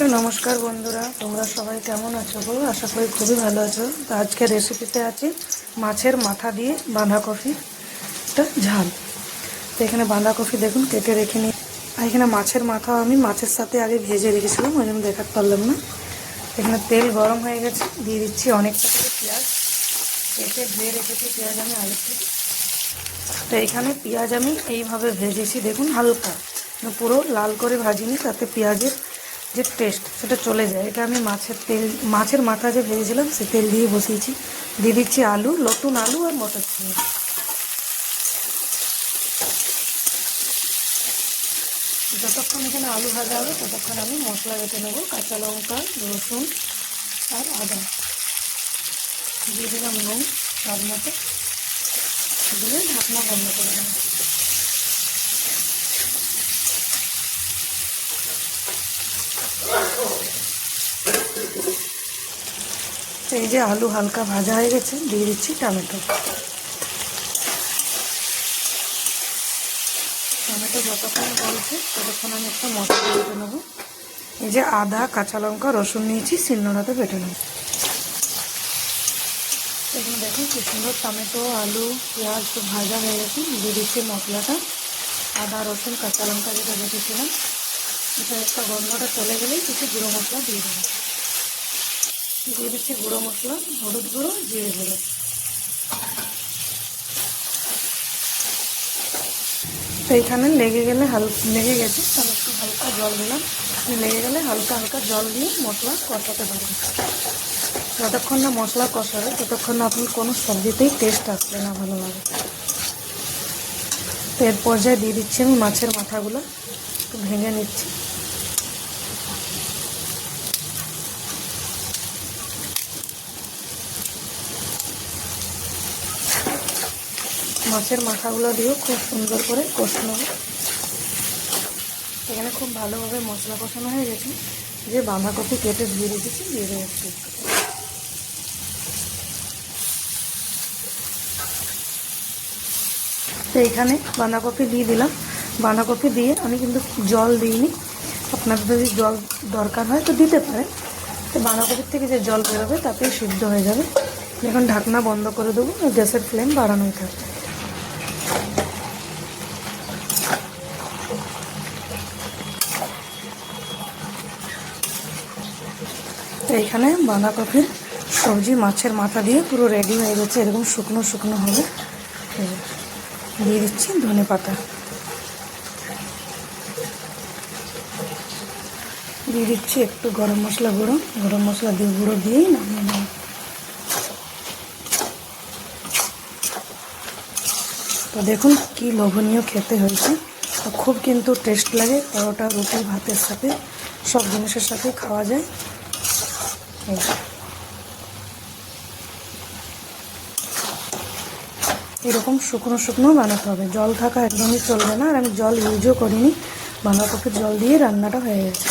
তো নমস্কার বন্ধুরা, তোমরা সবাই কেমন আছো গো? আশা করি খুবই ভালো আছো। তো আজকের রেসিপিতে আছে মাছের মাথা দিয়ে বাঁধাকপিটা ঝাল। তো এখানে বাঁধাকপি দেখুন কেটে রেখে নিই। আর এখানে মাছের মাথা আমি মাছের সাথে আগে ভেজে রেখেছিলাম, ওই জন্য দেখাতে পারলাম না। এখানে তেল গরম হয়ে গেছে, দিয়ে দিচ্ছি অনেকটা করে পেঁয়াজ। কেটে ধুয়ে রেখেছি পেঁয়াজ আমি আগে থেকে। তো এখানে পেঁয়াজ আমি এইভাবে ভেজেছি দেখুন, হালকা, পুরো লাল করে ভাজিনি, তাতে পেঁয়াজের যে টেস্ট সেটা চলে যায়। এটা আমি মাছের মাথা যে ভেজেছিলাম সে তেল দিয়ে বসিয়েছি। দিয়ে দিচ্ছি আলু, নতুন আলু আর মটরশুঁটি। যতক্ষণ এখানে আলু ভাজা হবে ততক্ষণ আমি মশলা বেটে নেবো। কাঁচা লঙ্কা, রসুন আর আদা, দিয়ে দিলাম নুন স্বাদ মতো, দিয়ে ঢাকনা বন্ধ করে দেবো। এই যে আলু হালকা ভাজা হয়ে গেছে, দিয়ে দিচ্ছি টমেটো। টমেটো যতক্ষণ গলছে ততক্ষণ আমি একটা মশলা বেটে নেবো। এই যে আদা, কাঁচা লঙ্কা, রসুন নিয়েছি, শিলনোড়াতে বেটে নেব। এখানে দেখুন কি সুন্দর টমেটো, আলু, পেঁয়াজ তো ভাজা হয়ে গেছে। দিয়ে দিচ্ছি মশলাটা, আদা, রসুন, কাঁচা লঙ্কা যেটা বেটেছিলাম। এটা একটা গন্ধটা চলে গেলেই কিছু গুঁড়ো মশলা দিয়ে দেবো। দিয়ে দিচ্ছি গুঁড়ো মশলা, হলুদ গুঁড়ো, জিরে গুঁড়ো। তো এইখানে লেগে গেছে, তাহলে একটু হালকা জল দিলাম। লেগে গেলে হালকা হালকা জল দিয়ে মশলা কষাতে পারবেন। যতক্ষণ না মশলা কষাবে ততক্ষণ না আপনি কোনো সবজিতেই টেস্ট আসবে না ভালোভাবে। তো এর পর্যায়ে দিয়ে দিচ্ছি আমি মাছের মাথাগুলো, একটু ভেঙে নিচ্ছি। মাছের মাথাগুলো দিয়েও খুব সুন্দর করে কষানো হবে। এখানে খুব ভালোভাবে মশলা কষানো হয়ে গেছে। যে বাঁধাকপি কেটে ধুয়ে রেখেছি দিয়ে দেবো একটু। তো এখানে বাঁধাকপি দিয়ে দিলাম। বাঁধাকপি দিয়ে আমি কিন্তু জল দিইনি, আপনাদের যদি জল দরকার হয় তো দিতে পারেন। তো বাঁধাকপির থেকে যে জল বেরোবে তাতেই সিদ্ধ হয়ে যাবে। এখন ঢাকনা বন্ধ করে দেবো, গ্যাসের ফ্লেম বাড়ানোই থাকবে। তো এইখানে বাঁধাকপির সবজি মাছের মাথা দিয়ে পুরো রেডি হয়ে গেছে। এরকম শুকনো শুকনো হবে। দিয়ে দিচ্ছি ধনেপাতা, দিয়ে দিচ্ছি একটু গরম মশলা গুঁড়ো। গরম মশলা গুঁড়ো দিয়েই নামিয়ে নেব। তো দেখুন কি লোভনীয় খেতে হয়েছে। খুব কিন্তু টেস্ট লাগে। পরোটা, রুটি, ভাতের সাথে সব জিনিসের সাথে খাওয়া যায়। এরকম শুকনো শুকনো বানাতে হবে, জল থাকা একদমই চলবে না। আর আমি জল ইউজও করিনি, বাঁধাকপির জল দিয়ে রান্নাটা হয়ে গেছে।